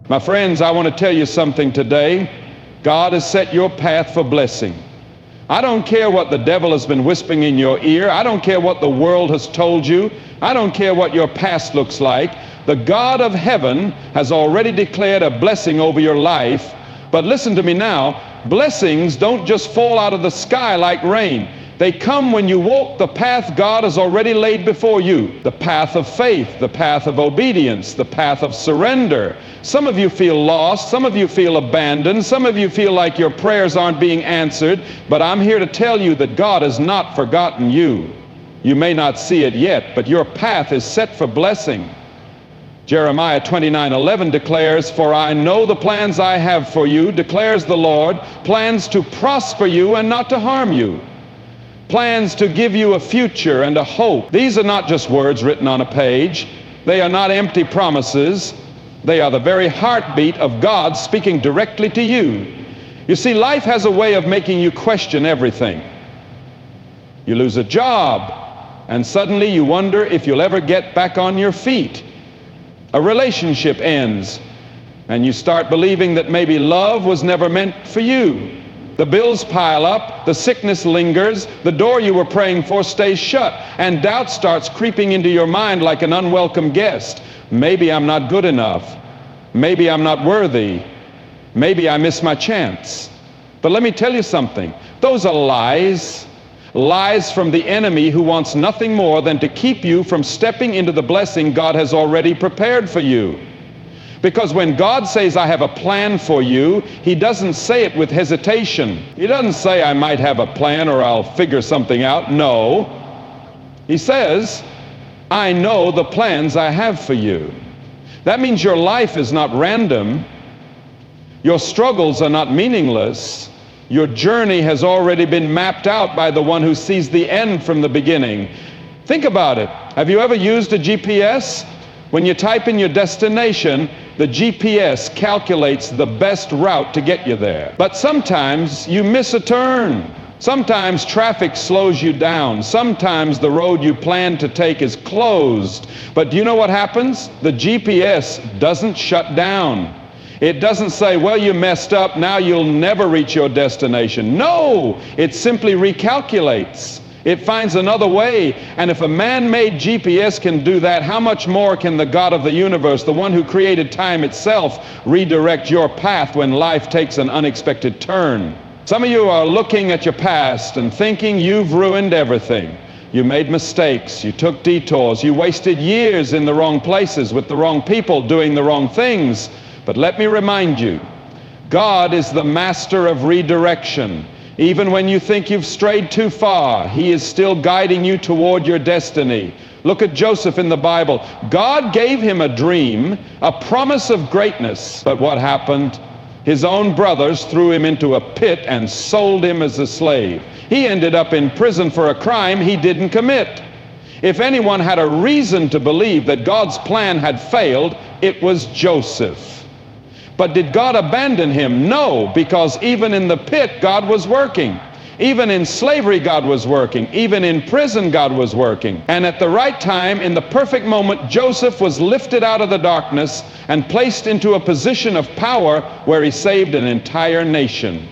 My friends, I want to tell you something today. God has set your path for blessing. I don't care what the devil has been whispering in your ear. I don't care what the world has told you. I don't care what your past looks like. The God of heaven has already declared a blessing over your life. But listen to me now, blessings don't just fall out of the sky like rain. They come when you walk the path God has already laid before you. The path of faith, the path of obedience, the path of surrender. Some of you feel lost, some of you feel abandoned, some of you feel like your prayers aren't being answered, but I'm here to tell you that God has not forgotten you. You may not see it yet, but your path is set for blessing. Jeremiah 29:11 declares, "For I know the plans I have for you, declares the Lord, plans to prosper you and not to harm you. Plans to give you a future and a hope." These are not just words written on a page. They are not empty promises. They are the very heartbeat of God speaking directly to you. You see, life has a way of making you question everything. You lose a job, and suddenly you wonder if you'll ever get back on your feet. A relationship ends, and you start believing that maybe love was never meant for you. The bills pile up, the sickness lingers, the door you were praying for stays shut, and doubt starts creeping into your mind like an unwelcome guest. Maybe I'm not good enough. Maybe I'm not worthy. Maybe I missed my chance. But let me tell you something. Those are lies. Lies from the enemy who wants nothing more than to keep you from stepping into the blessing God has already prepared for you. Because when God says, "I have a plan for you," he doesn't say it with hesitation. He doesn't say, "I might have a plan or I'll figure something out." No. He says, "I know the plans I have for you." That means your life is not random. Your struggles are not meaningless. Your journey has already been mapped out by the one who sees the end from the beginning. Think about it. Have you ever used a GPS? When you type in your destination, the GPS calculates the best route to get you there. But sometimes you miss a turn. Sometimes traffic slows you down. Sometimes the road you plan to take is closed. But do you know what happens? The GPS doesn't shut down. It doesn't say, "Well, you messed up, now you'll never reach your destination." No, it simply recalculates. It finds another way. And if a man-made GPS can do that, how much more can the God of the universe, the one who created time itself, redirect your path when life takes an unexpected turn? Some of you are looking at your past and thinking you've ruined everything. You made mistakes, you took detours, you wasted years in the wrong places with the wrong people doing the wrong things. But let me remind you, God is the master of redirection. Even when you think you've strayed too far, he is still guiding you toward your destiny. Look at Joseph in the Bible. God gave him a dream, a promise of greatness. But what happened? His own brothers threw him into a pit and sold him as a slave. He ended up in prison for a crime he didn't commit. If anyone had a reason to believe that God's plan had failed, it was Joseph. But did God abandon him? No, because even in the pit, God was working. Even in slavery, God was working. Even in prison, God was working. And at the right time, in the perfect moment, Joseph was lifted out of the darkness and placed into a position of power where he saved an entire nation.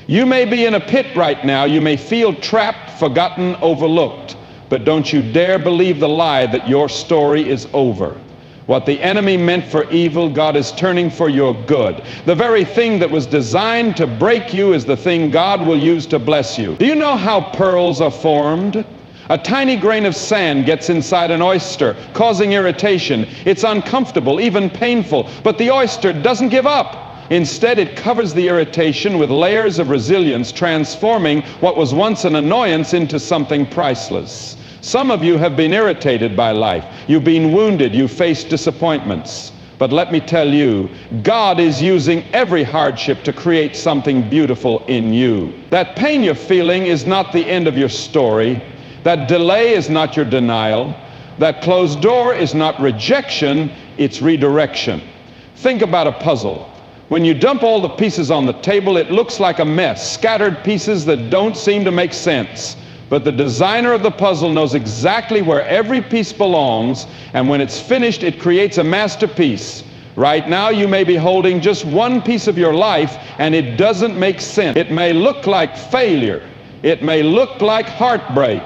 You may be in a pit right now. You may feel trapped, forgotten, overlooked. But don't you dare believe the lie that your story is over. What the enemy meant for evil, God is turning for your good. The very thing that was designed to break you is the thing God will use to bless you. Do you know how pearls are formed? A tiny grain of sand gets inside an oyster, causing irritation. It's uncomfortable, even painful, but the oyster doesn't give up. Instead, it covers the irritation with layers of resilience, transforming what was once an annoyance into something priceless. Some of you have been irritated by life. You've been wounded. You've faced disappointments. But let me tell you, God is using every hardship to create something beautiful in you. That pain you're feeling is not the end of your story. That delay is not your denial. That closed door is not rejection, it's redirection. Think about a puzzle. When you dump all the pieces on the table, it looks like a mess, scattered pieces that don't seem to make sense. But the designer of the puzzle knows exactly where every piece belongs, and when it's finished, it creates a masterpiece. Right now you may be holding just one piece of your life and it doesn't make sense. It may look like failure. It may look like heartbreak.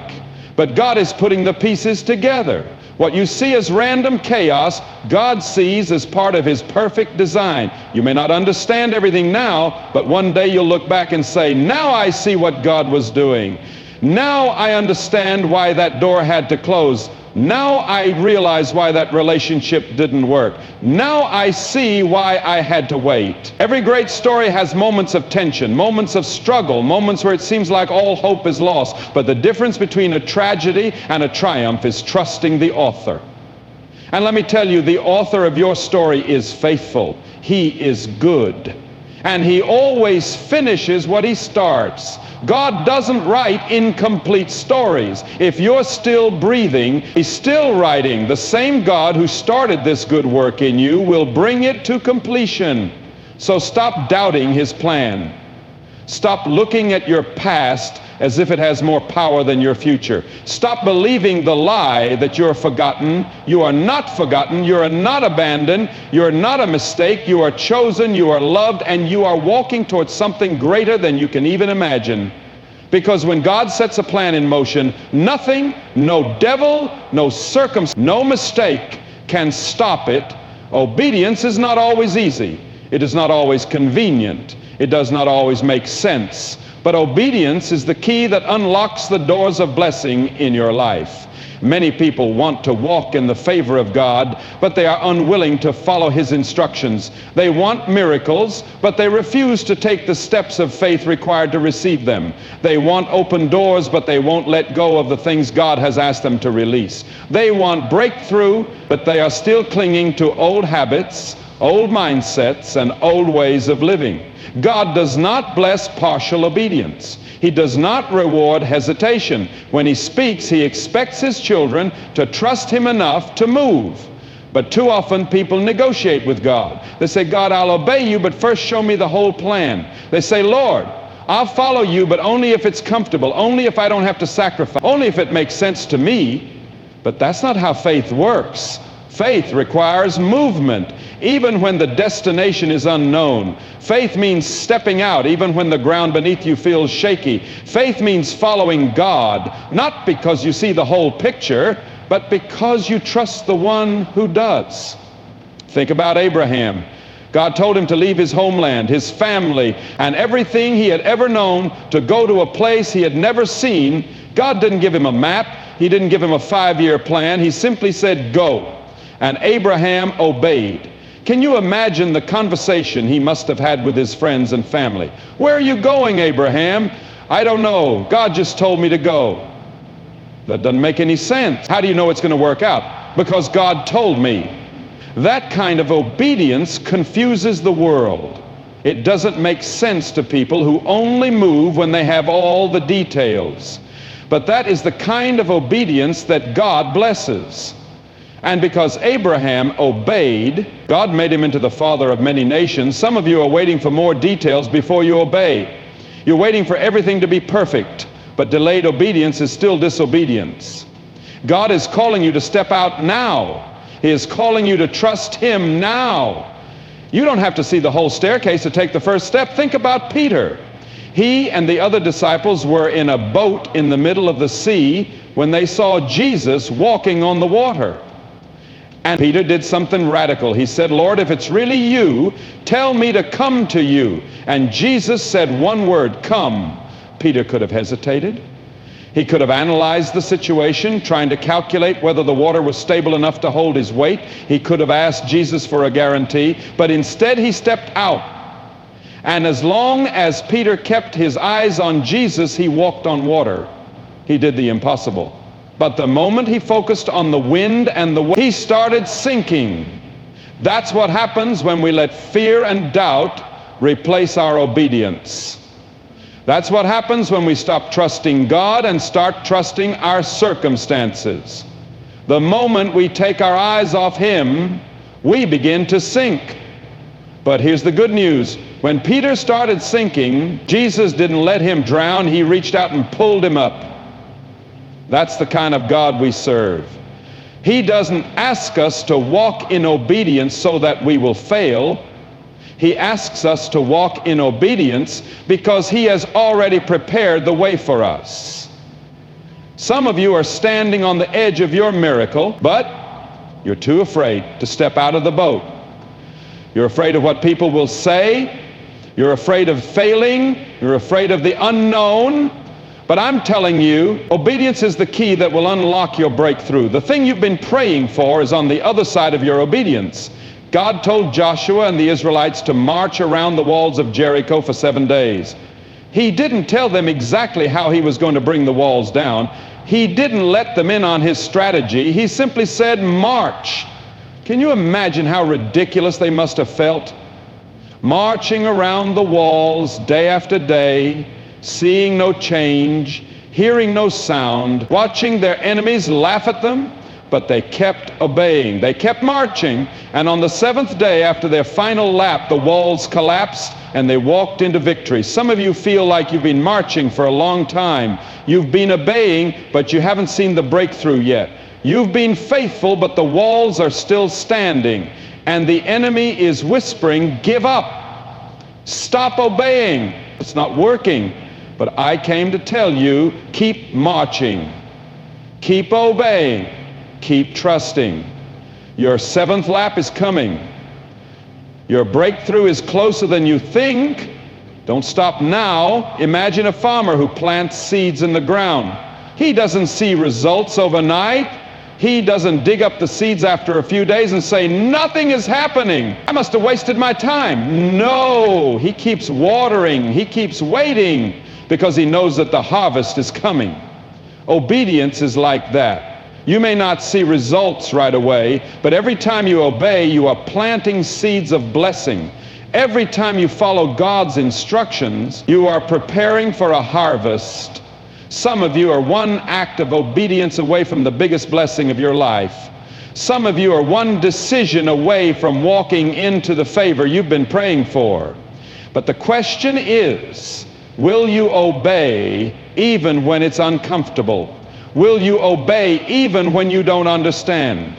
But God is putting the pieces together. What you see as random chaos, God sees as part of His perfect design. You may not understand everything now, but one day you'll look back and say, now I see what God was doing. Now I understand why that door had to close. Now I realize why that relationship didn't work. Now I see why I had to wait. Every great story has moments of tension, moments of struggle, moments where it seems like all hope is lost. But the difference between a tragedy and a triumph is trusting the author. And let me tell you, the author of your story is faithful. He is good. And He always finishes what He starts. God doesn't write incomplete stories. If you're still breathing, He's still writing. The same God who started this good work in you will bring it to completion. So stop doubting His plan. Stop looking at your past as if it has more power than your future. Stop believing the lie that you're forgotten. You are not forgotten. You are not abandoned. You are not a mistake. You are chosen. You are loved. And you are walking towards something greater than you can even imagine. Because when God sets a plan in motion, nothing, no devil, no circumstance, no mistake can stop it. Obedience is not always easy. It is not always convenient. It does not always make sense. But obedience is the key that unlocks the doors of blessing in your life. Many people want to walk in the favor of God, but they are unwilling to follow His instructions. They want miracles, but they refuse to take the steps of faith required to receive them. They want open doors, but they won't let go of the things God has asked them to release. They want breakthrough, but they are still clinging to old habits, old mindsets, and old ways of living. God does not bless partial obedience. He does not reward hesitation. When He speaks, He expects His children to trust Him enough to move. But too often people negotiate with God. They say, God, I'll obey you, but first show me the whole plan. They say, Lord, I'll follow you, but only if it's comfortable, only if I don't have to sacrifice, only if it makes sense to me. But that's not how faith works. Faith requires movement, even when the destination is unknown. Faith means stepping out, even when the ground beneath you feels shaky. Faith means following God, not because you see the whole picture, but because you trust the one who does. Think about Abraham. God told him to leave his homeland, his family, and everything he had ever known to go to a place he had never seen. God didn't give him a map. He didn't give him a 5-year plan. He simply said, go. And Abraham obeyed. Can you imagine the conversation he must have had with his friends and family? Where are you going, Abraham? I don't know. God just told me to go. That doesn't make any sense. How do you know it's going to work out? Because God told me. That kind of obedience confuses the world. It doesn't make sense to people who only move when they have all the details. But that is the kind of obedience that God blesses. And because Abraham obeyed, God made him into the father of many nations. Some of you are waiting for more details before you obey. You're waiting for everything to be perfect, but delayed obedience is still disobedience. God is calling you to step out now. He is calling you to trust Him now. You don't have to see the whole staircase to take the first step. Think about Peter. He and the other disciples were in a boat in the middle of the sea when they saw Jesus walking on the water. And Peter did something radical. He said, Lord, if it's really you, tell me to come to you. And Jesus said one word, come. Peter could have hesitated. He could have analyzed the situation, trying to calculate whether the water was stable enough to hold his weight. He could have asked Jesus for a guarantee, but instead he stepped out. And as long as Peter kept his eyes on Jesus, he walked on water. He did the impossible. But the moment he focused on the wind and the wave, he started sinking. That's what happens when we let fear and doubt replace our obedience. That's what happens when we stop trusting God and start trusting our circumstances. The moment we take our eyes off Him, we begin to sink. But here's the good news. When Peter started sinking, Jesus didn't let him drown. He reached out and pulled him up. That's the kind of God we serve. He doesn't ask us to walk in obedience so that we will fail. He asks us to walk in obedience because He has already prepared the way for us. Some of you are standing on the edge of your miracle, but you're too afraid to step out of the boat. You're afraid of what people will say. You're afraid of failing. You're afraid of the unknown. But I'm telling you, obedience is the key that will unlock your breakthrough. The thing you've been praying for is on the other side of your obedience. God told Joshua and the Israelites to march around the walls of Jericho for 7 days. He didn't tell them exactly how He was going to bring the walls down. He didn't let them in on His strategy. He simply said, march. Can you imagine how ridiculous they must have felt? Marching around the walls day after day, seeing no change, hearing no sound, watching their enemies laugh at them, but they kept obeying. They kept marching, and on the 7th day after their final lap, the walls collapsed and they walked into victory. Some of you feel like you've been marching for a long time. You've been obeying, but you haven't seen the breakthrough yet. You've been faithful, but the walls are still standing, and the enemy is whispering, give up. Stop obeying. It's not working. But I came to tell you, keep marching, keep obeying, keep trusting. Your 7th lap is coming. Your breakthrough is closer than you think. Don't stop now. Imagine a farmer who plants seeds in the ground. He doesn't see results overnight. He doesn't dig up the seeds after a few days and say, nothing is happening. I must have wasted my time. No, he keeps watering. He keeps waiting, because he knows that the harvest is coming. Obedience is like that. You may not see results right away, but every time you obey, you are planting seeds of blessing. Every time you follow God's instructions, you are preparing for a harvest. Some of you are one act of obedience away from the biggest blessing of your life. Some of you are one decision away from walking into the favor you've been praying for. But the question is, will you obey even when it's uncomfortable? Will you obey even when you don't understand?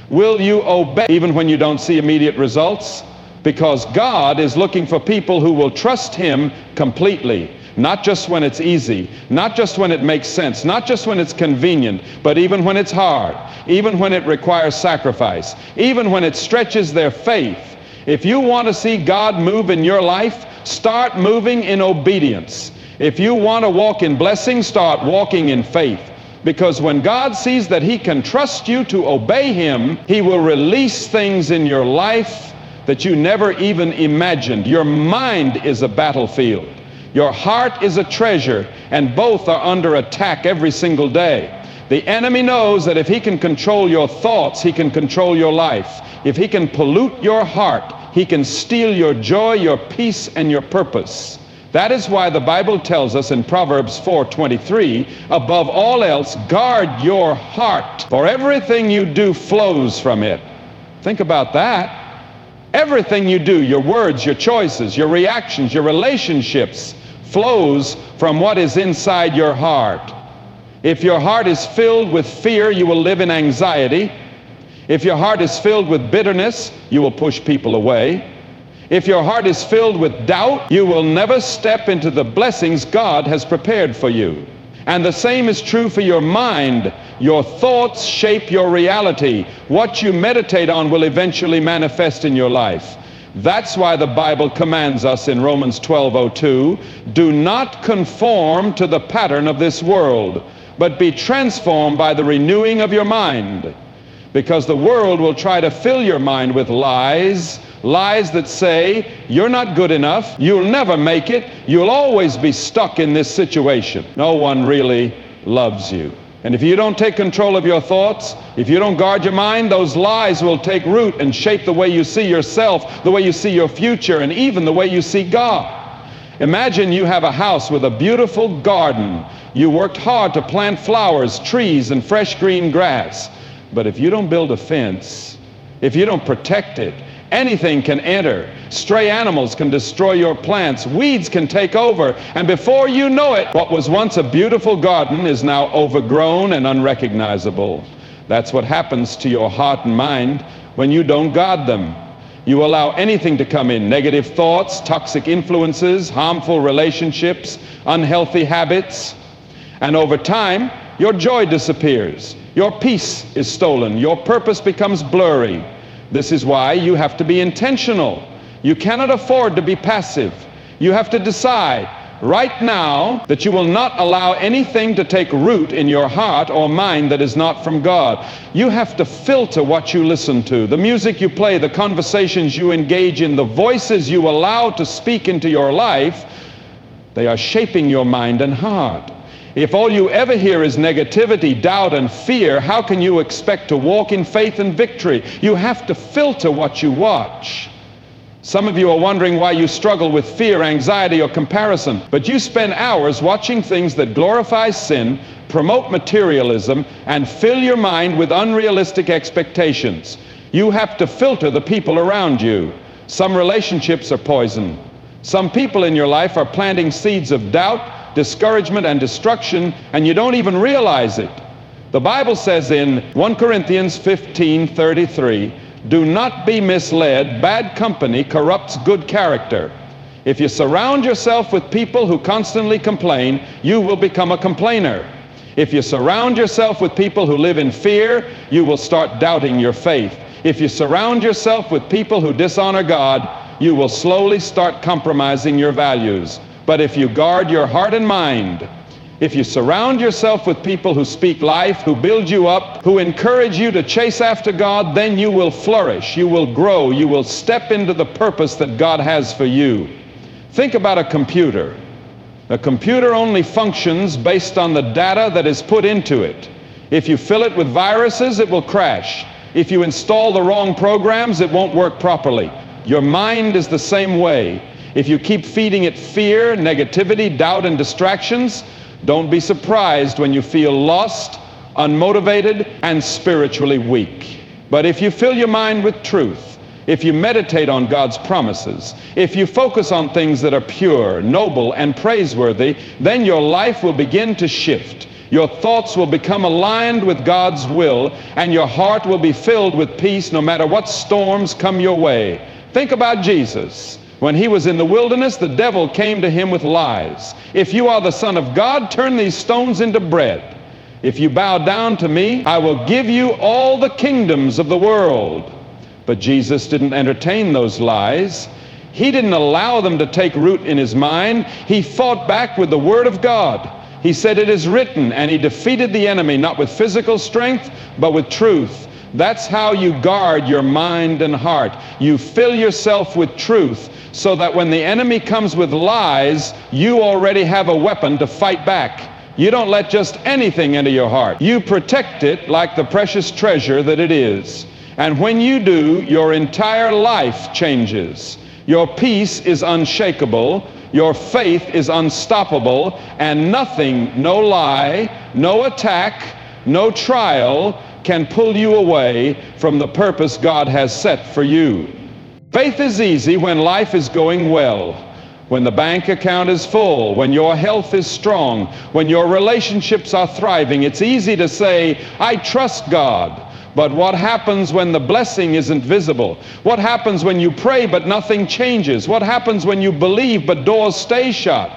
Will you obey even when you don't see immediate results? Because God is looking for people who will trust Him completely. Not just when it's easy, not just when it makes sense, not just when it's convenient, but even when it's hard, even when it requires sacrifice, even when it stretches their faith. If you want to see God move in your life, start moving in obedience. If you want to walk in blessing, start walking in faith. Because when God sees that He can trust you to obey Him, He will release things in your life that you never even imagined. Your mind is a battlefield. Your heart is a treasure, and both are under attack every single day. The enemy knows that if he can control your thoughts, he can control your life. If he can pollute your heart, he can steal your joy, your peace, and your purpose. That is why the Bible tells us in Proverbs 4:23, above all else, guard your heart, for everything you do flows from it. Think about that. Everything you do, your words, your choices, your reactions, your relationships, flows from what is inside your heart. If your heart is filled with fear, you will live in anxiety. If your heart is filled with bitterness, you will push people away. If your heart is filled with doubt, you will never step into the blessings God has prepared for you. And the same is true for your mind. Your thoughts shape your reality. What you meditate on will eventually manifest in your life. That's why the Bible commands us in Romans 12:02, do not conform to the pattern of this world, but be transformed by the renewing of your mind. Because the world will try to fill your mind with lies that say, you're not good enough, you'll never make it, you'll always be stuck in this situation. No one really loves you. And if you don't take control of your thoughts, if you don't guard your mind, those lies will take root and shape the way you see yourself, the way you see your future, and even the way you see God. Imagine you have a house with a beautiful garden. You worked hard to plant flowers, trees, and fresh green grass. But if you don't build a fence, if you don't protect it, anything can enter. Stray animals can destroy your plants. Weeds can take over. And before you know it, what was once a beautiful garden is now overgrown and unrecognizable. That's what happens to your heart and mind when you don't guard them. You allow anything to come in: negative thoughts, toxic influences, harmful relationships, unhealthy habits. And over time, your joy disappears. Your peace is stolen. Your purpose becomes blurry. This is why you have to be intentional. You cannot afford to be passive. You have to decide right now that you will not allow anything to take root in your heart or mind that is not from God. You have to filter what you listen to, the music you play, the conversations you engage in, the voices you allow to speak into your life. They are shaping your mind and heart. If all you ever hear is negativity, doubt, and fear, how can you expect to walk in faith and victory? You have to filter what you watch. Some of you are wondering why you struggle with fear, anxiety, or comparison, but you spend hours watching things that glorify sin, promote materialism, and fill your mind with unrealistic expectations. You have to filter the people around you. Some relationships are poison. Some people in your life are planting seeds of doubt, discouragement, and destruction, and you don't even realize it. The Bible says in 1 Corinthians 15:33, "Do not be misled. Bad company corrupts good character." If you surround yourself with people who constantly complain, you will become a complainer. If you surround yourself with people who live in fear, you will start doubting your faith. If you surround yourself with people who dishonor God, you will slowly start compromising your values. But if you guard your heart and mind, if you surround yourself with people who speak life, who build you up, who encourage you to chase after God, then you will flourish, you will grow, you will step into the purpose that God has for you. Think about a computer. A computer only functions based on the data that is put into it. If you fill it with viruses, it will crash. If you install the wrong programs, it won't work properly. Your mind is the same way. If you keep feeding it fear, negativity, doubt, and distractions, don't be surprised when you feel lost, unmotivated, and spiritually weak. But if you fill your mind with truth, if you meditate on God's promises, if you focus on things that are pure, noble, and praiseworthy, then your life will begin to shift. Your thoughts will become aligned with God's will, and your heart will be filled with peace no matter what storms come your way. Think about Jesus. When he was in the wilderness, the devil came to him with lies. "If you are the Son of God, turn these stones into bread. If you bow down to me, I will give you all the kingdoms of the world." But Jesus didn't entertain those lies. He didn't allow them to take root in his mind. He fought back with the Word of God. He said, "It is written," and he defeated the enemy not with physical strength, but with truth. That's how you guard your mind and heart. You fill yourself with truth so that when the enemy comes with lies, you already have a weapon to fight back. You don't let just anything into your heart. You protect it like the precious treasure that it is. And when you do, your entire life changes. Your peace is unshakable. Your faith is unstoppable. And nothing, no lie, no attack, no trial can pull you away from the purpose God has set for you. Faith is easy when life is going well, when the bank account is full, when your health is strong, when your relationships are thriving. It's easy to say, "I trust God." But what happens when the blessing isn't visible? What happens when you pray but nothing changes? What happens when you believe but doors stay shut?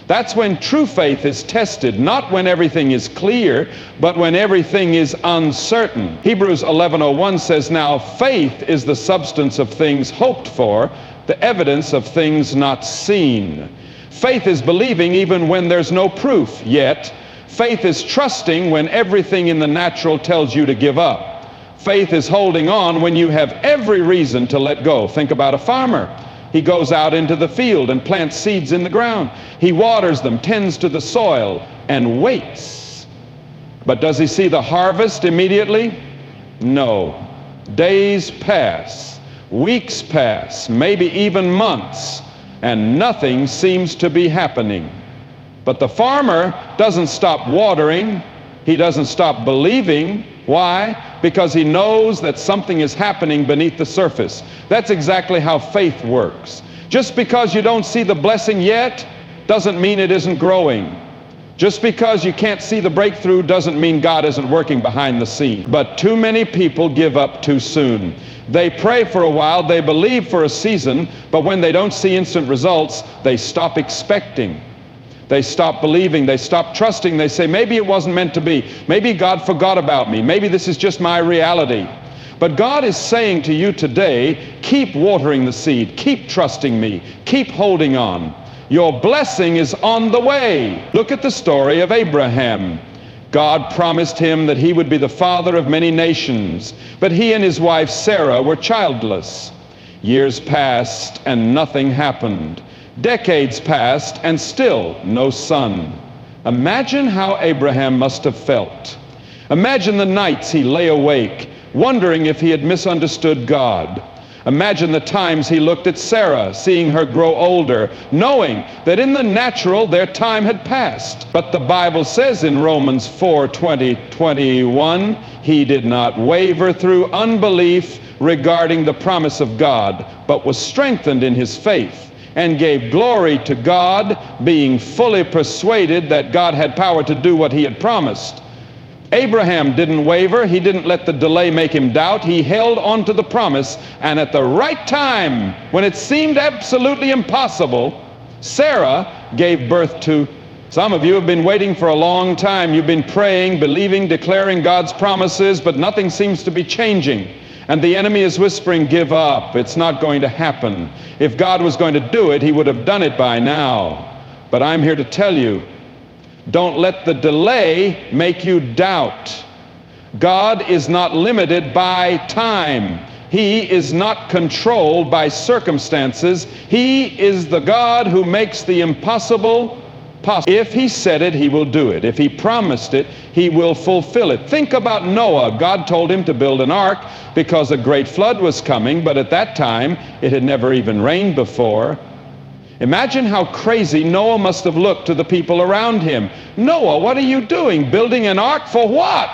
That's when true faith is tested, not when everything is clear, but when everything is uncertain. Hebrews 11:01 says, "Now faith is the substance of things hoped for, the evidence of things not seen." Faith is believing even when there's no proof yet. Faith is trusting when everything in the natural tells you to give up. Faith is holding on when you have every reason to let go. Think about a farmer. He goes out into the field and plants seeds in the ground. He waters them, tends to the soil, and waits. But does he see the harvest immediately? No. Days pass, weeks pass, maybe even months, and nothing seems to be happening. But the farmer doesn't stop watering. He doesn't stop believing. Why? Because he knows that something is happening beneath the surface. That's exactly how faith works. Just because you don't see the blessing yet doesn't mean it isn't growing. Just because you can't see the breakthrough doesn't mean God isn't working behind the scene. But too many people give up too soon. They pray for a while, they believe for a season, but when they don't see instant results, they stop expecting. They stop believing, they stop trusting, they say, maybe it wasn't meant to be. Maybe God forgot about me. Maybe this is just my reality. But God is saying to you today, keep watering the seed, keep trusting me, keep holding on. Your blessing is on the way. Look at the story of Abraham. God promised him that he would be the father of many nations, but he and his wife Sarah were childless. Years passed and nothing happened. Decades passed and still no son. Imagine how Abraham must have felt. Imagine the nights he lay awake, wondering if he had misunderstood God. Imagine the times he looked at Sarah, seeing her grow older, knowing that in the natural their time had passed. But the Bible says in Romans 4:20-21, he did not waver through unbelief regarding the promise of God, but was strengthened in his faith and gave glory to God, being fully persuaded that God had power to do what he had promised. Abraham didn't waver. He didn't let the delay make him doubt. He held on to the promise, and at the right time, when it seemed absolutely impossible, Sarah gave birth to. Some of you have been waiting for a long time. You've been praying, believing, declaring God's promises, but nothing seems to be changing. And the enemy is whispering, give up. It's not going to happen. If God was going to do it, he would have done it by now. But I'm here to tell you, don't let the delay make you doubt. God is not limited by time. He is not controlled by circumstances. He is the God who makes the impossible possible. If he said it, he will do it. If he promised it, he will fulfill it. Think about Noah. God told him to build an ark because a great flood was coming, but at that time it had never even rained before. Imagine how crazy Noah must have looked to the people around him. Noah, what are you doing? Building an ark for what?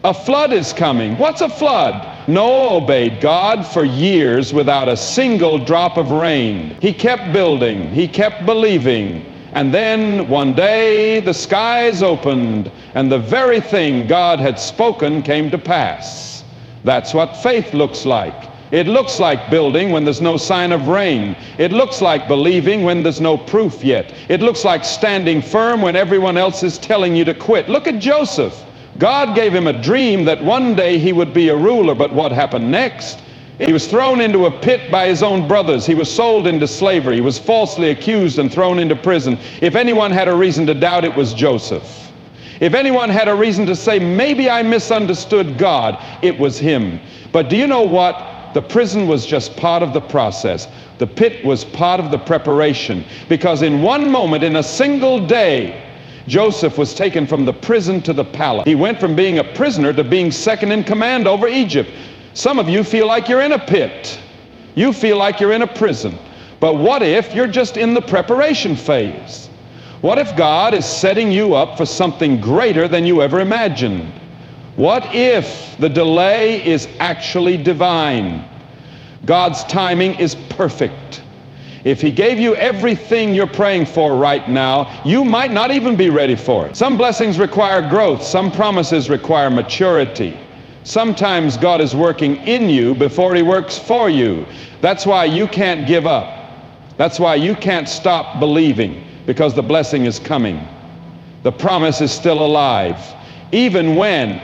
A flood is coming. What's a flood? Noah obeyed God for years without a single drop of rain. He kept building. He kept believing. And then one day the skies opened and the very thing God had spoken came to pass. That's what faith looks like. It looks like building when there's no sign of rain. It looks like believing when there's no proof yet. It looks like standing firm when everyone else is telling you to quit. Look at Joseph. God gave him a dream that one day he would be a ruler, but what happened next? He was thrown into a pit by his own brothers. He was sold into slavery. He was falsely accused and thrown into prison. If anyone had a reason to doubt, it was Joseph. If anyone had a reason to say, maybe I misunderstood God, it was him. But do you know what? The prison was just part of the process. The pit was part of the preparation. Because in one moment, in a single day, Joseph was taken from the prison to the palace. He went from being a prisoner to being second in command over Egypt. Some of you feel like you're in a pit. You feel like you're in a prison. But what if you're just in the preparation phase? What if God is setting you up for something greater than you ever imagined? What if the delay is actually divine? God's timing is perfect. If he gave you everything you're praying for right now, you might not even be ready for it. Some blessings require growth. Some promises require maturity. Sometimes God is working in you before he works for you. That's why you can't give up. That's why you can't stop believing, because the blessing is coming. The promise is still alive. Even when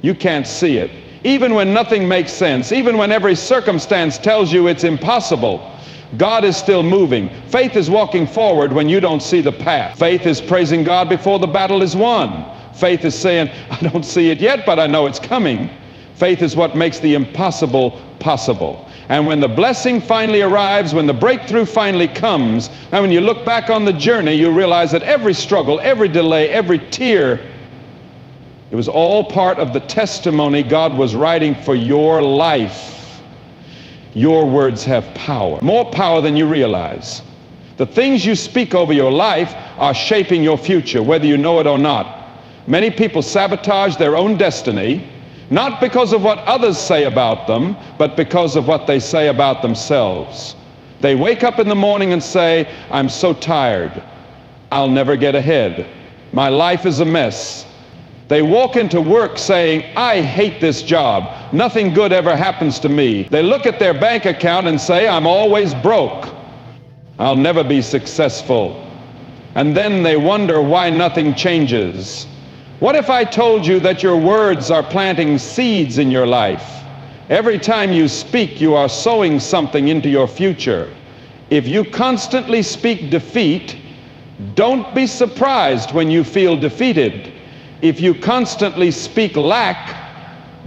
you can't see it, even when nothing makes sense, even when every circumstance tells you it's impossible, God is still moving. Faith is walking forward when you don't see the path. Faith is praising God before the battle is won. Faith is saying, I don't see it yet, but I know it's coming. Faith is what makes the impossible possible. And when the blessing finally arrives, when the breakthrough finally comes, and when you look back on the journey, you realize that every struggle, every delay, every tear, it was all part of the testimony God was writing for your life. Your words have power, more power than you realize. The things you speak over your life are shaping your future, whether you know it or not. Many people sabotage their own destiny, not because of what others say about them, but because of what they say about themselves. They wake up in the morning and say, I'm so tired. I'll never get ahead. My life is a mess. They walk into work saying, I hate this job. Nothing good ever happens to me. They look at their bank account and say, I'm always broke. I'll never be successful. And then they wonder why nothing changes. What if I told you that your words are planting seeds in your life? Every time you speak, you are sowing something into your future. If you constantly speak defeat, don't be surprised when you feel defeated. If you constantly speak lack,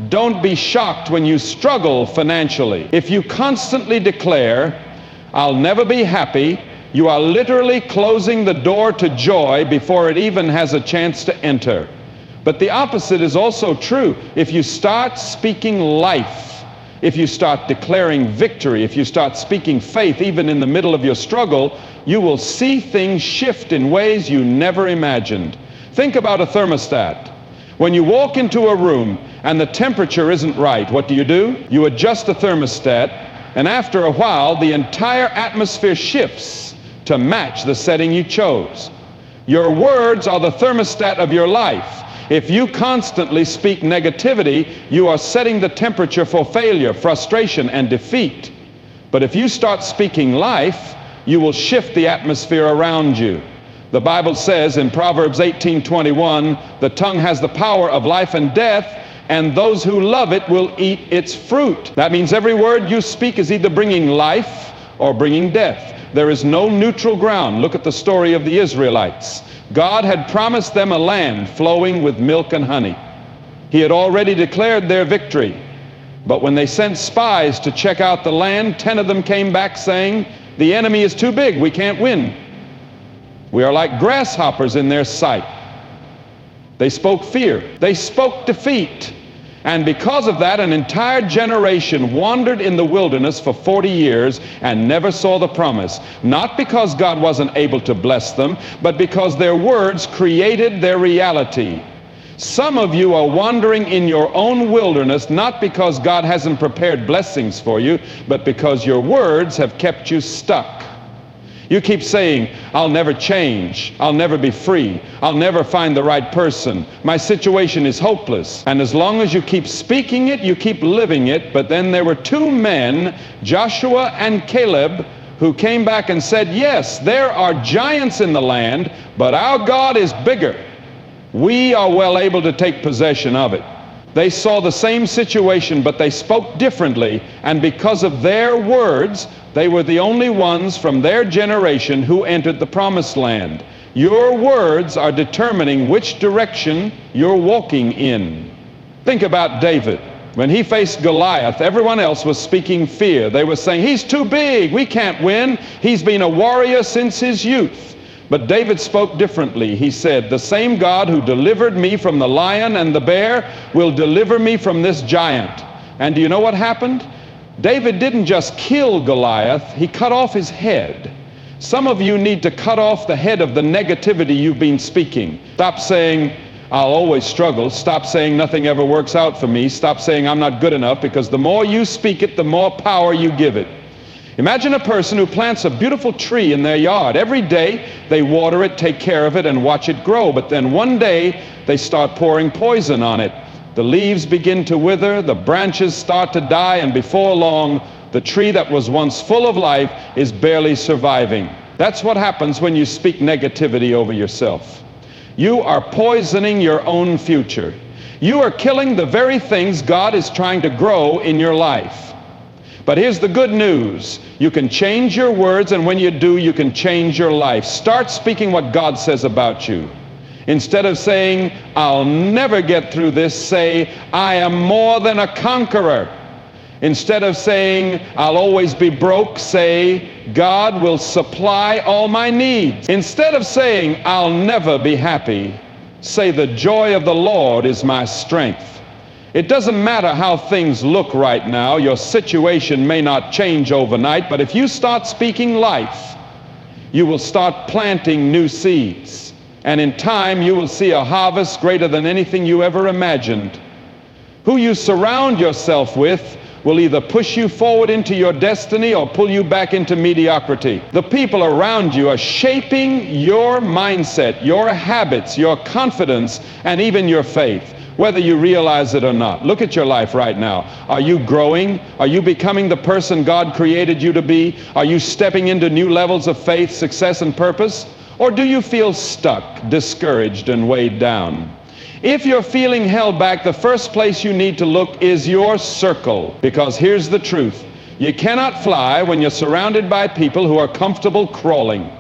don't be shocked when you struggle financially. If you constantly declare, I'll never be happy, you are literally closing the door to joy before it even has a chance to enter. But the opposite is also true. If you start speaking life, if you start declaring victory, if you start speaking faith even in the middle of your struggle, you will see things shift in ways you never imagined. Think about a thermostat. When you walk into a room and the temperature isn't right, what do? You adjust the thermostat, and after a while, the entire atmosphere shifts to match the setting you chose. Your words are the thermostat of your life. If you constantly speak negativity, you are setting the temperature for failure, frustration, and defeat. But if you start speaking life, you will shift the atmosphere around you. The Bible says in Proverbs 18:21, the tongue has the power of life and death, and those who love it will eat its fruit. That means every word you speak is either bringing life or bringing death. There is no neutral ground. Look at the story of the Israelites. God had promised them a land flowing with milk and honey. He had already declared their victory. But when they sent spies to check out the land, 10 of them came back saying, the enemy is too big, we can't win. We are like grasshoppers in their sight. They spoke fear. They spoke defeat. And because of that, an entire generation wandered in the wilderness for 40 years and never saw the promise. Not because God wasn't able to bless them, but because their words created their reality. Some of you are wandering in your own wilderness, not because God hasn't prepared blessings for you, but because your words have kept you stuck. You keep saying, I'll never change, I'll never be free, I'll never find the right person, my situation is hopeless. And as long as you keep speaking it, you keep living it. But then there were 2 men, Joshua and Caleb, who came back and said, yes, there are giants in the land, but our God is bigger. We are well able to take possession of it. They saw the same situation, but they spoke differently, and because of their words, they were the only ones from their generation who entered the promised land. Your words are determining which direction you're walking in. Think about David. When he faced Goliath, everyone else was speaking fear. They were saying, he's too big, we can't win. He's been a warrior since his youth. But David spoke differently. He said, the same God who delivered me from the lion and the bear will deliver me from this giant. And do you know what happened? David didn't just kill Goliath, he cut off his head. Some of you need to cut off the head of the negativity you've been speaking. Stop saying, I'll always struggle. Stop saying nothing ever works out for me. Stop saying I'm not good enough, because the more you speak it, the more power you give it. Imagine a person who plants a beautiful tree in their yard. Every day they water it, take care of it, and watch it grow. But then one day they start pouring poison on it. The leaves begin to wither, the branches start to die, and before long, the tree that was once full of life is barely surviving. That's what happens when you speak negativity over yourself. You are poisoning your own future. You are killing the very things God is trying to grow in your life. But here's the good news. You can change your words, and when you do, you can change your life. Start speaking what God says about you. Instead of saying, I'll never get through this, say, I am more than a conqueror. Instead of saying, I'll always be broke, say, God will supply all my needs. Instead of saying, I'll never be happy, say, the joy of the Lord is my strength. It doesn't matter how things look right now. Your situation may not change overnight, but if you start speaking life, you will start planting new seeds. And in time, you will see a harvest greater than anything you ever imagined. Who you surround yourself with will either push you forward into your destiny or pull you back into mediocrity. The people around you are shaping your mindset, your habits, your confidence, and even your faith, whether you realize it or not. Look at your life right now. Are you growing? Are you becoming the person God created you to be? Are you stepping into new levels of faith, success, and purpose? Or do you feel stuck, discouraged, and weighed down? If you're feeling held back, the first place you need to look is your circle. Because here's the truth. You cannot fly when you're surrounded by people who are comfortable crawling.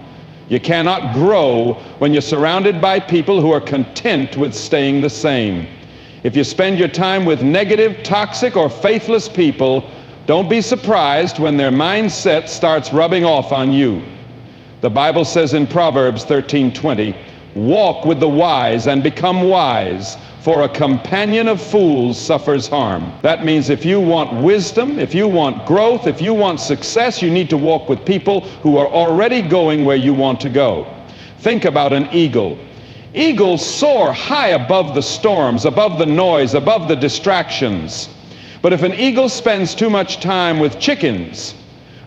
You cannot grow when you're surrounded by people who are content with staying the same. If you spend your time with negative, toxic, or faithless people, don't be surprised when their mindset starts rubbing off on you. The Bible says in Proverbs 13:20, walk with the wise and become wise, for a companion of fools suffers harm. That means if you want wisdom, if you want growth, if you want success, you need to walk with people who are already going where you want to go. Think about an eagle. Eagles soar high above the storms, above the noise, above the distractions. But if an eagle spends too much time with chickens,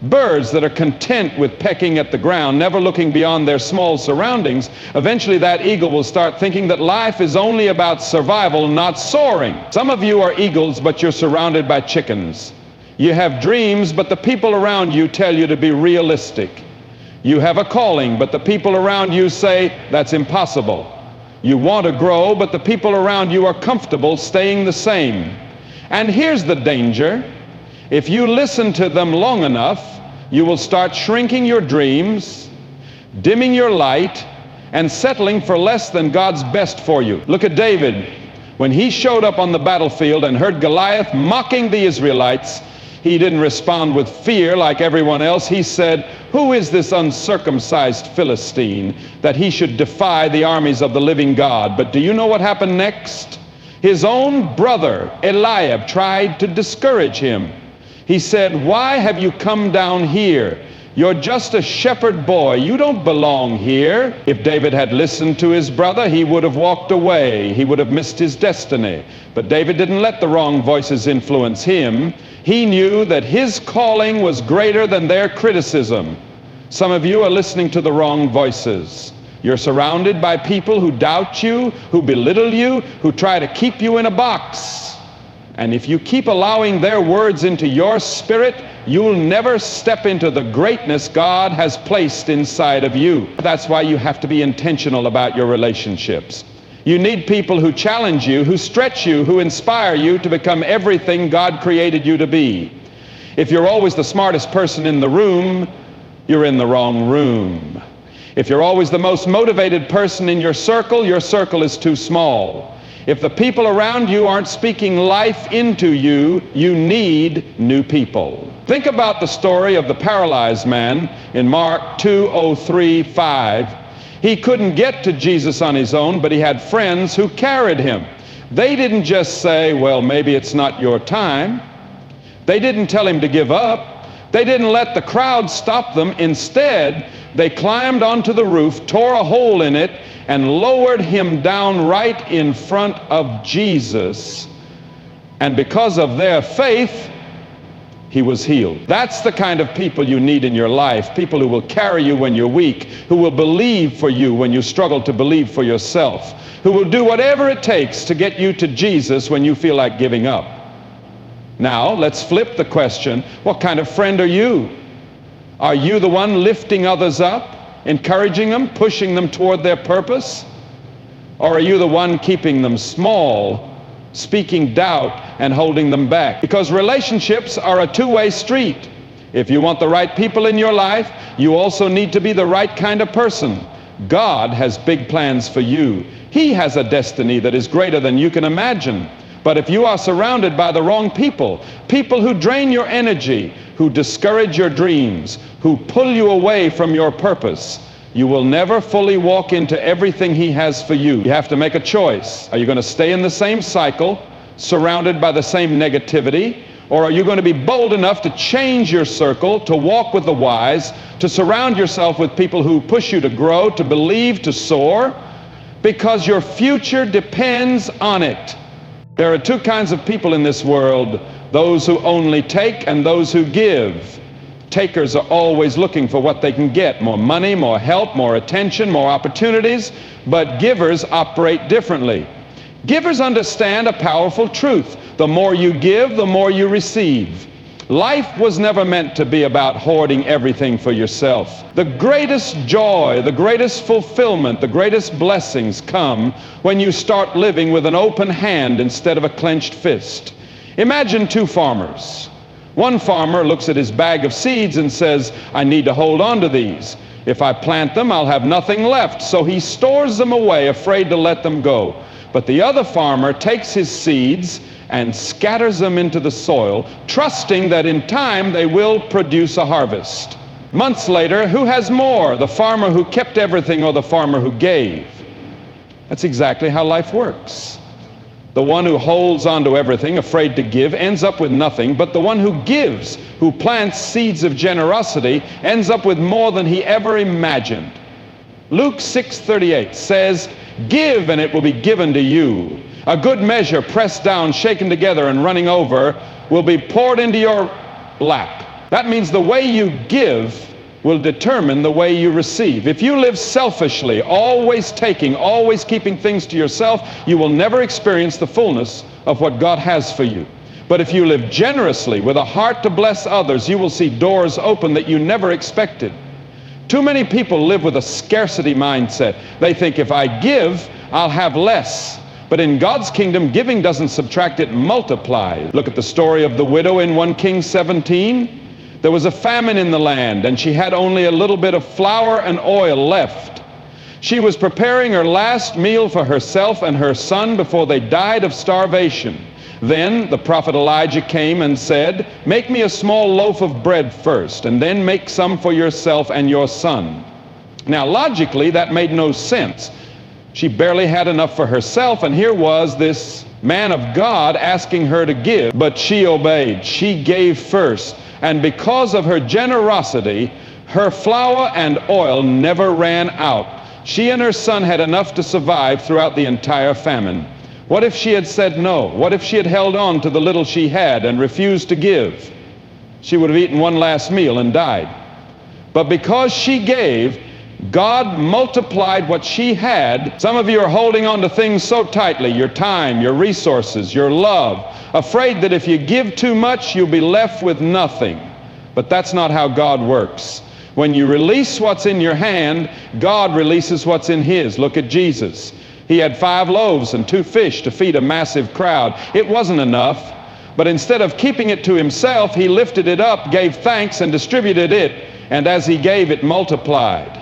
birds that are content with pecking at the ground, never looking beyond their small surroundings, eventually that eagle will start thinking that life is only about survival, not soaring. Some of you are eagles, but you're surrounded by chickens. You have dreams, but the people around you tell you to be realistic. You have a calling, but the people around you say that's impossible. You want to grow, but the people around you are comfortable staying the same. And here's the danger. If you listen to them long enough, you will start shrinking your dreams, dimming your light, and settling for less than God's best for you. Look at David. When he showed up on the battlefield and heard Goliath mocking the Israelites, he didn't respond with fear like everyone else. He said, who is this uncircumcised Philistine that he should defy the armies of the living God? But do you know what happened next? His own brother, Eliab, tried to discourage him. He said, why have you come down here? You're just a shepherd boy. You don't belong here. If David had listened to his brother, he would have walked away. He would have missed his destiny. But David didn't let the wrong voices influence him. He knew that his calling was greater than their criticism. Some of you are listening to the wrong voices. You're surrounded by people who doubt you, who belittle you, who try to keep you in a box. And if you keep allowing their words into your spirit, you'll never step into the greatness God has placed inside of you. That's why you have to be intentional about your relationships. You need people who challenge you, who stretch you, who inspire you to become everything God created you to be. If you're always the smartest person in the room, you're in the wrong room. If you're always the most motivated person in your circle is too small. If the people around you aren't speaking life into you, you need new people. Think about the story of the paralyzed man in Mark 2:3-5. He couldn't get to Jesus on his own, but he had friends who carried him. They didn't just say, well, maybe it's not your time. They didn't tell him to give up. They didn't let the crowd stop them. Instead, they climbed onto the roof, tore a hole in it, and lowered him down right in front of Jesus. And because of their faith, he was healed. That's the kind of people you need in your life. People who will carry you when you're weak, who will believe for you when you struggle to believe for yourself, who will do whatever it takes to get you to Jesus when you feel like giving up. Now, let's flip the question. What kind of friend are you? Are you the one lifting others up, encouraging them, pushing them toward their purpose? Or are you the one keeping them small, speaking doubt and holding them back? Because relationships are a two-way street. If you want the right people in your life, you also need to be the right kind of person. God has big plans for you. He has a destiny that is greater than you can imagine. But if you are surrounded by the wrong people, people who drain your energy, who discourage your dreams, who pull you away from your purpose, you will never fully walk into everything He has for you. You have to make a choice. Are you going to stay in the same cycle, surrounded by the same negativity, or are you going to be bold enough to change your circle, to walk with the wise, to surround yourself with people who push you to grow, to believe, to soar, because your future depends on it. There are two kinds of people in this world, those who only take and those who give. Takers are always looking for what they can get, more money, more help, more attention, more opportunities, but givers operate differently. Givers understand a powerful truth. The more you give, the more you receive. Life was never meant to be about hoarding everything for yourself. The greatest joy, the greatest fulfillment, the greatest blessings come when you start living with an open hand instead of a clenched fist. Imagine two farmers. One farmer looks at his bag of seeds and says, I need to hold on to these. If I plant them, I'll have nothing left. So he stores them away, afraid to let them go. But the other farmer takes his seeds and scatters them into the soil, trusting that in time they will produce a harvest. Months later, who has more, the farmer who kept everything or the farmer who gave? That's exactly how life works. The one who holds on to everything, afraid to give, ends up with nothing, but the one who gives, who plants seeds of generosity, ends up with more than he ever imagined. Luke 6:38 says, give and it will be given to you. A good measure, pressed down, shaken together, and running over, will be poured into your lap. That means the way you give will determine the way you receive. If you live selfishly, always taking, always keeping things to yourself, you will never experience the fullness of what God has for you. But if you live generously, with a heart to bless others, you will see doors open that you never expected. Too many people live with a scarcity mindset. They think if I give, I'll have less. But in God's kingdom, giving doesn't subtract, it multiplies. Look at the story of the widow in 1 Kings 17. There was a famine in the land, and she had only a little bit of flour and oil left. She was preparing her last meal for herself and her son before they died of starvation. Then the prophet Elijah came and said, make me a small loaf of bread first, and then make some for yourself and your son. Now, logically, that made no sense. She barely had enough for herself, and here was this man of God asking her to give. But she obeyed. She gave first. And because of her generosity, her flour and oil never ran out. She and her son had enough to survive throughout the entire famine. What if she had said no? What if she had held on to the little she had and refused to give? She would have eaten one last meal and died. But because she gave, God multiplied what she had. Some of you are holding on to things so tightly, your time, your resources, your love, afraid that if you give too much, you'll be left with nothing. But that's not how God works. When you release what's in your hand, God releases what's in his. Look at Jesus. He had 5 loaves and 2 fish to feed a massive crowd. It wasn't enough, but instead of keeping it to himself, he lifted it up, gave thanks, and distributed it. And as he gave, it multiplied.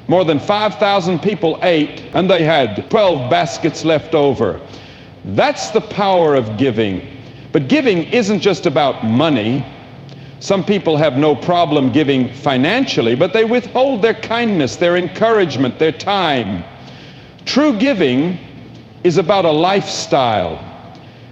More than 5,000 people ate, and they had 12 baskets left over. That's the power of giving. But giving isn't just about money. Some people have no problem giving financially, but they withhold their kindness, their encouragement, their time. True giving is about a lifestyle.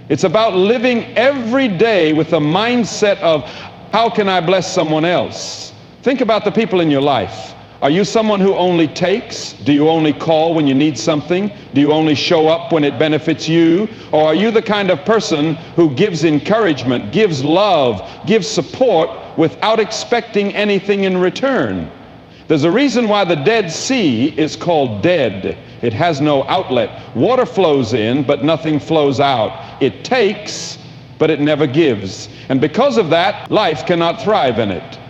It's about living every day with the mindset of, how can I bless someone else? Think about the people in your life. Are you someone who only takes? Do you only call when you need something? Do you only show up when it benefits you? Or are you the kind of person who gives encouragement, gives love, gives support without expecting anything in return? There's a reason why the Dead Sea is called dead. It has no outlet. Water flows in, but nothing flows out. It takes, but it never gives. And because of that, life cannot thrive in it.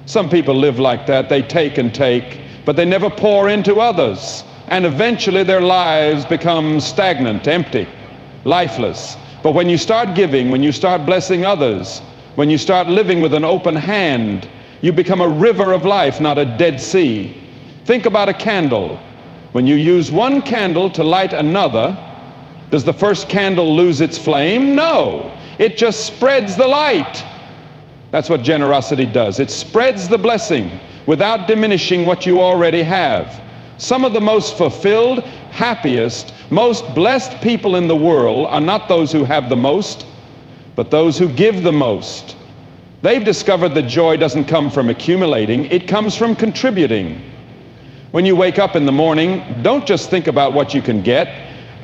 Some people live like that. They take and take, but they never pour into others. And eventually their lives become stagnant, empty, lifeless. But when you start giving, when you start blessing others, when you start living with an open hand, you become a river of life, not a dead sea. Think about a candle. When you use one candle to light another, does the first candle lose its flame? No. It just spreads the light. That's what generosity does. It spreads the blessing without diminishing what you already have. Some of the most fulfilled, happiest, most blessed people in the world are not those who have the most, but those who give the most. They've discovered that joy doesn't come from accumulating, it comes from contributing. When you wake up in the morning, don't just think about what you can get.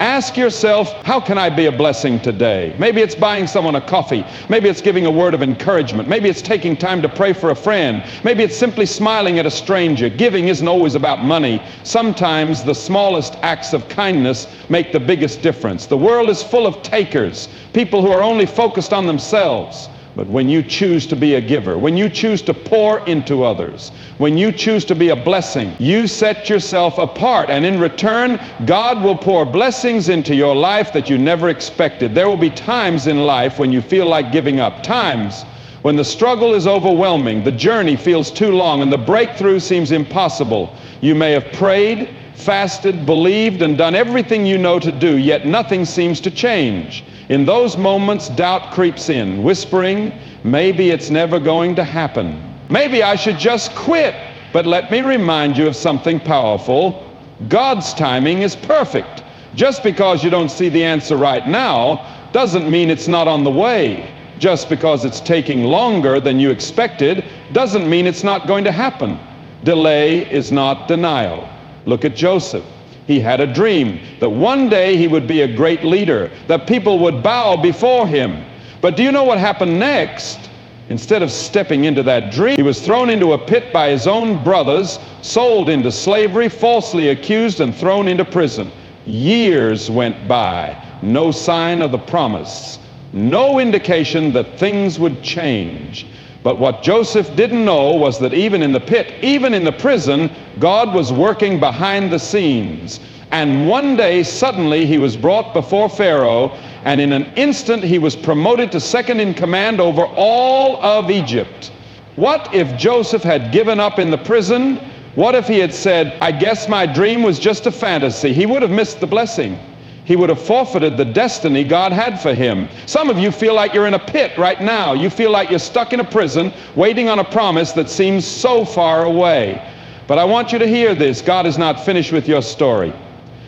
Ask yourself, how can I be a blessing today? Maybe it's buying someone a coffee. Maybe it's giving a word of encouragement. Maybe it's taking time to pray for a friend. Maybe it's simply smiling at a stranger. Giving isn't always about money. Sometimes the smallest acts of kindness make the biggest difference. The world is full of takers, people who are only focused on themselves. But when you choose to be a giver, when you choose to pour into others, when you choose to be a blessing, you set yourself apart. And in return, God will pour blessings into your life that you never expected. There will be times in life when you feel like giving up. Times when the struggle is overwhelming, the journey feels too long, and the breakthrough seems impossible. You may have prayed, fasted, believed, and done everything you know to do, yet nothing seems to change. In those moments, doubt creeps in, whispering, maybe it's never going to happen. Maybe I should just quit. But let me remind you of something powerful. God's timing is perfect. Just because you don't see the answer right now doesn't mean it's not on the way. Just because it's taking longer than you expected doesn't mean it's not going to happen. Delay is not denial. Look at Joseph. He had a dream that one day he would be a great leader, that people would bow before him. But do you know what happened next? Instead of stepping into that dream, he was thrown into a pit by his own brothers, sold into slavery, falsely accused, and thrown into prison. Years went by, no sign of the promise, no indication that things would change. But what Joseph didn't know was that even in the pit, even in the prison, God was working behind the scenes. And one day, suddenly, he was brought before Pharaoh, and in an instant, he was promoted to second in command over all of Egypt. What if Joseph had given up in the prison? What if he had said, I guess my dream was just a fantasy? He would have missed the blessing. He would have forfeited the destiny God had for him. Some of you feel like you're in a pit right now. You feel like you're stuck in a prison, waiting on a promise that seems so far away. But I want you to hear this. God is not finished with your story.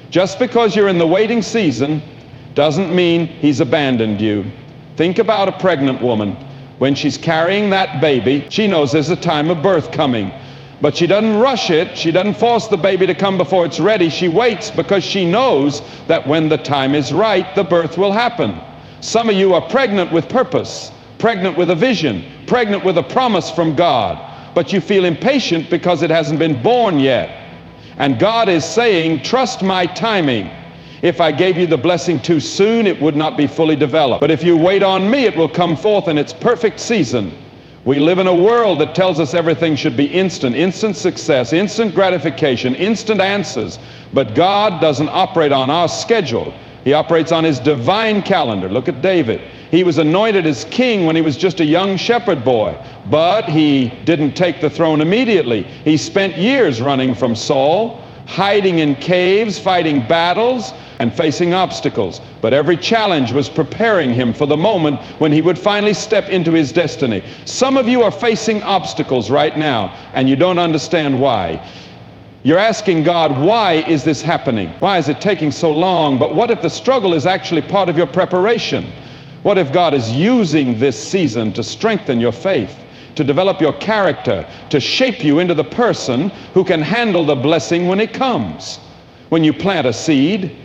Just because you're in the waiting season doesn't mean he's abandoned you. Think about a pregnant woman. When she's carrying that baby, she knows there's a time of birth coming. But she doesn't rush it. She doesn't force the baby to come before it's ready. She waits because she knows that when the time is right, the birth will happen. Some of you are pregnant with purpose, pregnant with a vision, pregnant with a promise from God, but you feel impatient because it hasn't been born yet. And God is saying, trust my timing. If I gave you the blessing too soon, it would not be fully developed. But if you wait on me, it will come forth in its perfect season. We live in a world that tells us everything should be instant, instant success, instant gratification, instant answers. But God doesn't operate on our schedule. He operates on his divine calendar. Look at David. He was anointed as king when he was just a young shepherd boy, but he didn't take the throne immediately. He spent years running from Saul, hiding in caves, fighting battles, and facing obstacles. But every challenge was preparing him for the moment when he would finally step into his destiny. Some of you are facing obstacles right now, and you don't understand why. You're asking God, why is this happening? Why is it taking so long? But what if the struggle is actually part of your preparation? What if God is using this season to strengthen your faith, to develop your character, to shape you into the person who can handle the blessing when it comes? When you plant a seed,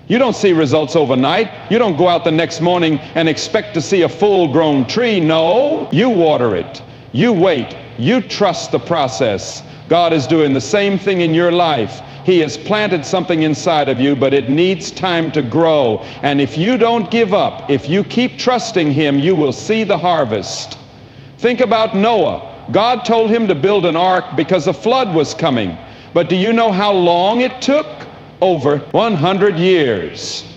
you don't see results overnight. You don't go out the next morning and expect to see a full-grown tree. No, you water it. You wait. You trust the process. God is doing the same thing in your life. He has planted something inside of you, but it needs time to grow. And if you don't give up, if you keep trusting him, you will see the harvest. Think about Noah. God told him to build an ark because a flood was coming. But do you know how long it took? Over 100 years.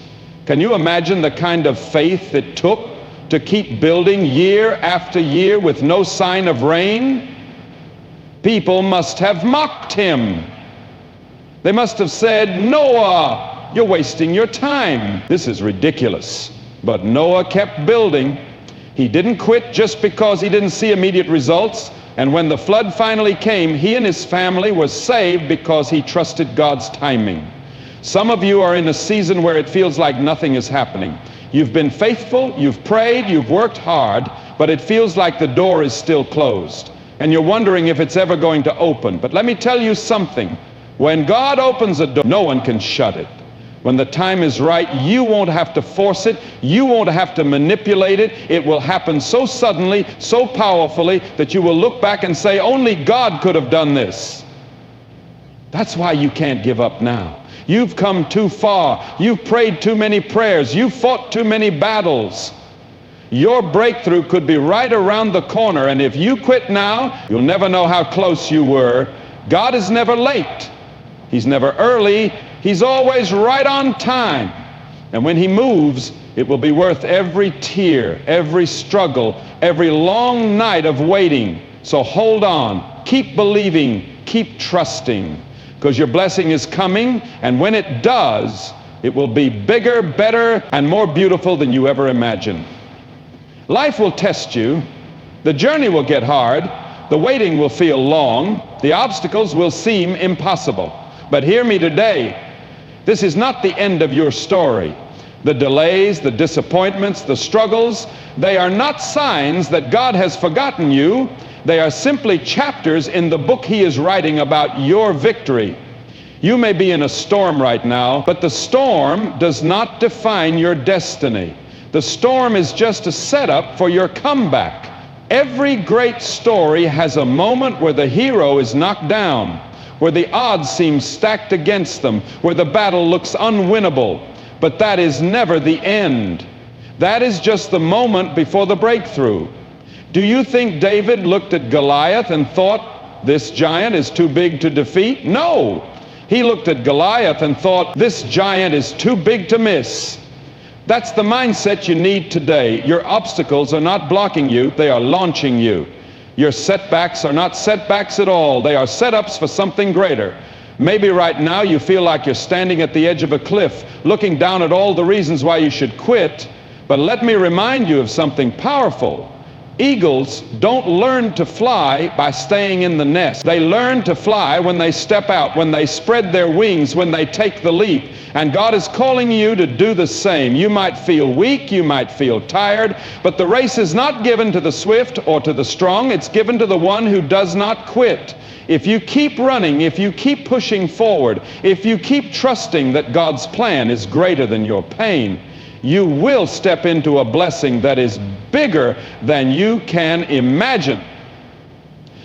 Can you imagine the kind of faith it took to keep building year after year with no sign of rain? People must have mocked him. They must have said, Noah, you're wasting your time. This is ridiculous. But Noah kept building. He didn't quit just because he didn't see immediate results. And when the flood finally came, he and his family were saved because he trusted God's timing. Some of you are in a season where it feels like nothing is happening. You've been faithful, you've prayed, you've worked hard, but it feels like the door is still closed. And you're wondering if it's ever going to open. But let me tell you something. When God opens a door, no one can shut it. When the time is right, you won't have to force it. You won't have to manipulate it. It will happen so suddenly, so powerfully, that you will look back and say, only God could have done this. That's why you can't give up now. You've come too far. You've prayed too many prayers. You've fought too many battles. Your breakthrough could be right around the corner, and if you quit now, you'll never know how close you were. God is never late. He's never early. He's always right on time. And when he moves, it will be worth every tear, every struggle, every long night of waiting. So hold on. Keep believing. Keep trusting. Because your blessing is coming, and when it does, it will be bigger, better, and more beautiful than you ever imagined. Life will test you. The journey will get hard. The waiting will feel long. The obstacles will seem impossible. But hear me today. This is not the end of your story. The delays, the disappointments, the struggles, they are not signs that God has forgotten you. They are simply chapters in the book he is writing about your victory. You may be in a storm right now, but the storm does not define your destiny. The storm is just a setup for your comeback. Every great story has a moment where the hero is knocked down, where the odds seem stacked against them, where the battle looks unwinnable. But that is never the end. That is just the moment before the breakthrough. Do you think David looked at Goliath and thought, this giant is too big to defeat? No. He looked at Goliath and thought, this giant is too big to miss. That's the mindset you need today. Your obstacles are not blocking you, they are launching you. Your setbacks are not setbacks at all. They are setups for something greater. Maybe right now you feel like you're standing at the edge of a cliff, looking down at all the reasons why you should quit. But let me remind you of something powerful. Eagles don't learn to fly by staying in the nest. They learn to fly when they step out, when they spread their wings, when they take the leap. And God is calling you to do the same. You might feel weak, you might feel tired, but the race is not given to the swift or to the strong. It's given to the one who does not quit. If you keep running, if you keep pushing forward, if you keep trusting that God's plan is greater than your pain, you will step into a blessing that is bigger than you can imagine.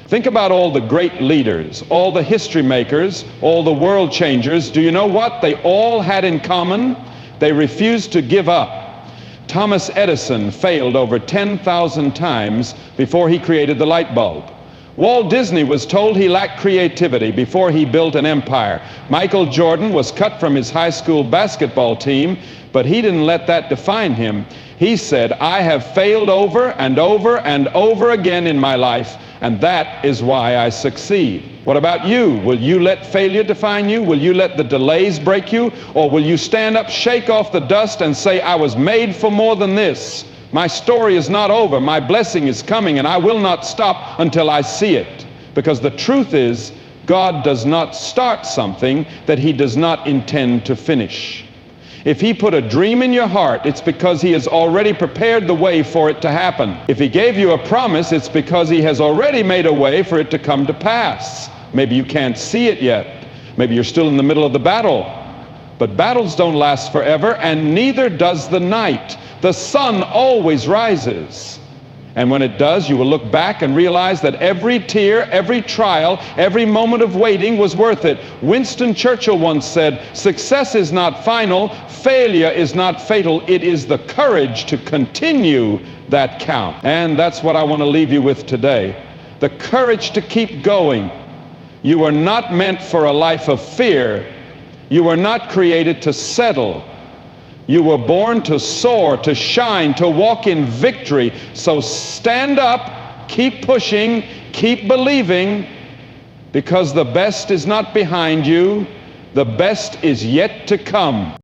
Think about all the great leaders, all the history makers, all the world changers. Do you know what they all had in common? They refused to give up. Thomas Edison failed over 10,000 times before he created the light bulb. Walt Disney was told he lacked creativity before he built an empire. Michael Jordan was cut from his high school basketball team, but he didn't let that define him. He said, I have failed over and over and over again in my life, and that is why I succeed. What about you? Will you let failure define you? Will you let the delays break you? Or will you stand up, shake off the dust, and say, I was made for more than this? My story is not over. My blessing is coming, and I will not stop until I see it. Because the truth is, God does not start something that he does not intend to finish. If he put a dream in your heart, it's because he has already prepared the way for it to happen. If he gave you a promise, it's because he has already made a way for it to come to pass. Maybe you can't see it yet. Maybe you're still in the middle of the battle. But battles don't last forever, and neither does the night. The sun always rises. And when it does, you will look back and realize that every tear, every trial, every moment of waiting was worth it. Winston Churchill once said, success is not final, failure is not fatal. It is the courage to continue that counts. And that's what I want to leave you with today. The courage to keep going. You are not meant for a life of fear. You were not created to settle. You were born to soar, to shine, to walk in victory. So stand up, keep pushing, keep believing, because the best is not behind you. The best is yet to come.